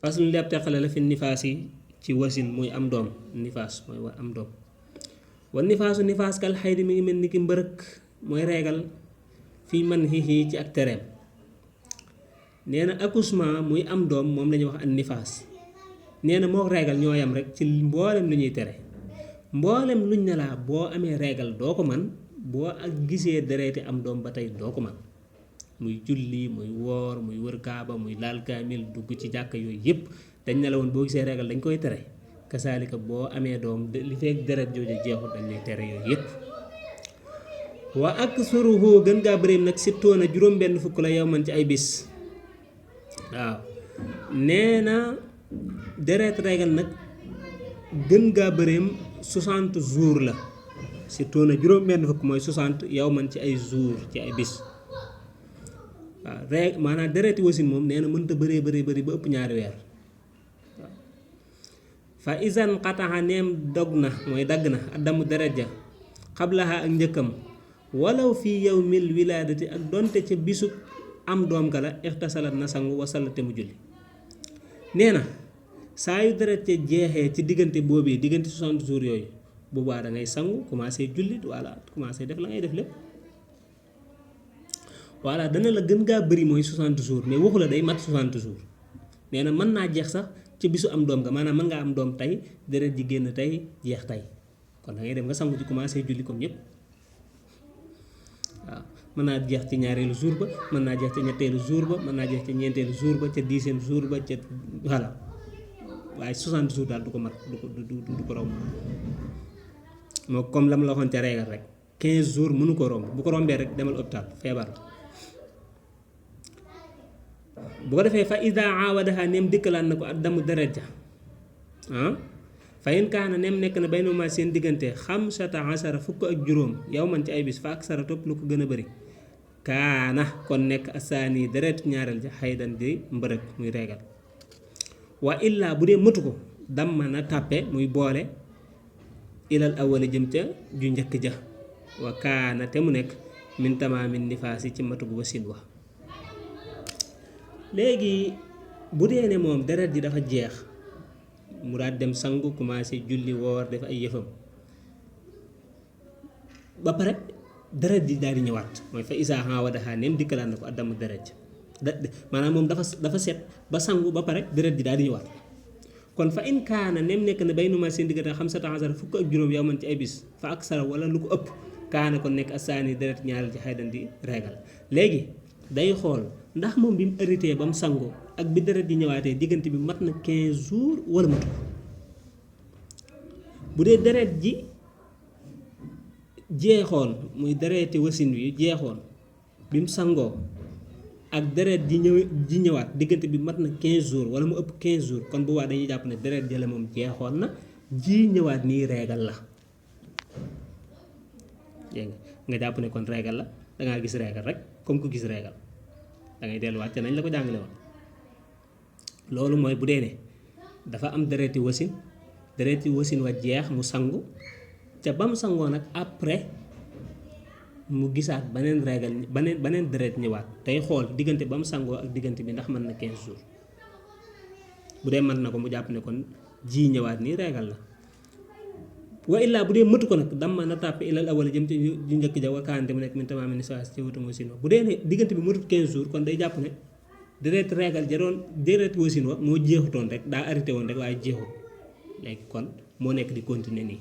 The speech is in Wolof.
faslun li ab teqale la fi nifaas yi ci wasin muy am doom nifaas mooy am doom wa nifaasu nifaas kal xaydi mi ngi mel ni ki mbërëk mooy reegal fii man xixii ci ak tereem nee na accouchement muy am doom moom lañuy wax an nifaas nee na moo reegal ñoo yam rek ci mboolem lu ñuy tere mboolem luñ ne laa boo amee reegal doo ko man boo ak gisee dereeti am doom ba tey doo ko man muy julli muy woor muy wër kaaba muy laal kaamil dugg ci jàkk yooyu yëpp dañ ne la woon boo gisee reegal dañ koy tere kasaalika boo amee doom li fekk deret jooju jeexul dañ lay tere yooyu yëpp wa ak suruhu gën gaa bëreem nag sittoona juróom benn fukk la yow man ci ay bis waaw nee na deret reegal nag gën gaa bëreem 60 jours la sittoona juróom benn fukk mooy 60 yow man ci ay jours ci ay bis waaw rek maanaam dereti wasin moom nee na mënta bëree bëri ba ëpp ñaari weer waaw fa isan xataxa neem dog na mooy dagg na addamu deret ja xablaha ak njëkkam walaw fii yow mil wilaadati ak donte ca bisu am doom ga la ixtasalat na sangu wasalate mu julli nee na saa yu deret ca jeexee ci diggante boobu diggante 60 jours yooyu boobaa da ngay sangu commencé julli walla commencé def la ngay def lépp voilà dana la gën gaa bëri mooy 60 jours mais waxu la day mat 60 jours nee na mën naa jeex sax ci bisu am doom nga maanaam mën ngaa am doom tey deret ji génn tey jeex tey kon da ngay dem nga sangu ci commencé julli comme ñëpp waaw mën naa jeex ci ñaareelu jour ba mën naa jeex ci ñetteelu jour ba mën naa jeex ci ñeenteelu jour ba ca 10e jour ba ca voilà waaye 60 jours daal du ko mat du ko romb moo comme la ma la waxoon ca reegal rek 15 jours mënu ko romb bu ko rombee rek demal hôpital feebar. bu ko defee fa ida aawadaha neem dikkalaan na ko ak damu deret ja fa in kaana neem nekk na baynuma seen diggante 15 fukk ak juróom yow man ci ay bis fa ak sara topp lu ko gën a bëri kaana kon nekk asaani deret ñaareel ja xaydan di mbërëg muy reegal wa illaa bu dee mëtu ko damma na tàppe muy boole ilal awali jëm ca ju njëkk ja wa kaana te mu nekk min tamaamin nifaas yi ci matu bu wasin wa léegi bu dee ne moom deret ji dafa jeex mu daal dem sangu commencé julli woor def ay yëfam ba pare deret ji daal di ñëwaat mooy fa isaa xaawadaxaa neem dikkalaat na ko addamu deret ji maanaam moom dafa set ba sangu ba pare deret ji daal di ñëwaat kon fa in kaana neem nekk na bay numa seen diggante 15 fukk ak juróom yow man ci ay bis fa ak sara wala lu ko ëpp kaana kon nekk asaani deret ñaareel ci xaydan di reegal léegi day xool ndax moom bi mu arrêté ba mu sangoo ak bi deret ji ñëwaatee diggante bi mat na 15 jours wala matu bu dee deret ji jeexoon muy dereti wasin wi jeexoon bi mu sangoo ak deret ji ñëwaat diggante bi mat na 15 jours wala mu ëpp 15 jours kon bu waa dañuy jàpp ne deret jële moom jeexoon na ji ñëwaat nii reegal la dégg nga jàpp ne kon reegal la dangaa gis reegal rek comme ku gis reegal da ngay delluwaat ca nañ la ko jàngale woon loolu mooy bu dee ne dafa am dereti wasin wa jeex mu sangu ca ba mu sangoo nag après mu gisaat beneen reegal beneen deret ñëwaat tey xool diggante ba mu sangoo ak diggante bi ndax mën na 15 jours bu dee mën na ko mu jàpp ne kon ji ñëwaat nii reegal la wa illaa bu dee mëtu ko nag damma na tàppe ilal awal jëm ci ju njëkk ja wa kaante mu nekk min tamaami nisaas ci wutum wasin wa bu dee ne diggante bi mëtut 15 jours kon day jàpp ne deret reegal ja doon deret wasin wa moo jeexutoon rek daa arrêté woon rek waaye jeexut léegi kon moo nekk di continuer nii